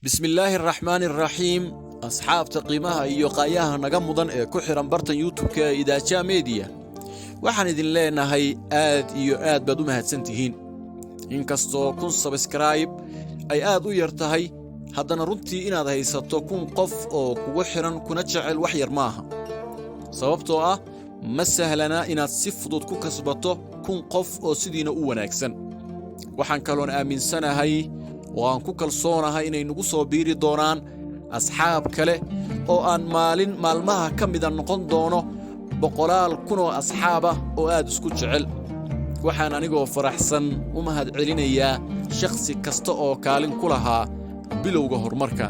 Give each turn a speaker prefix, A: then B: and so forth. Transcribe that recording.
A: بسم الله الرحمن الرحيم. أصحاب تقييمها يقاياها نجمداً كحرا برتن يوتيوب كإذا جاء ميديا waxaan idin leenahay aad iyo aad baad u mahadsantihiin inkastoo kun subscribe ay aad u yar tahay haddana runtii inaad haysato kun qof oo kugu xiran kuna jecel wax yar maaha sababtoo ah ma sahlana inaad si fudud ku kasbato kun qof oo sidiina u wanaagsan waxaan kaloon aaminsanahay oo aan ku kalsoonahay inay nagu soo biiri doonaan asxaab kale oo aan maalmaha ka mid noqon doono boqolaal kun oo asxaab ah oo aad isku jecel waxaan anigoo faraxsan u mahad celinayaa shakhsi kasta oo kaalin ku lahaa bilowga horumarka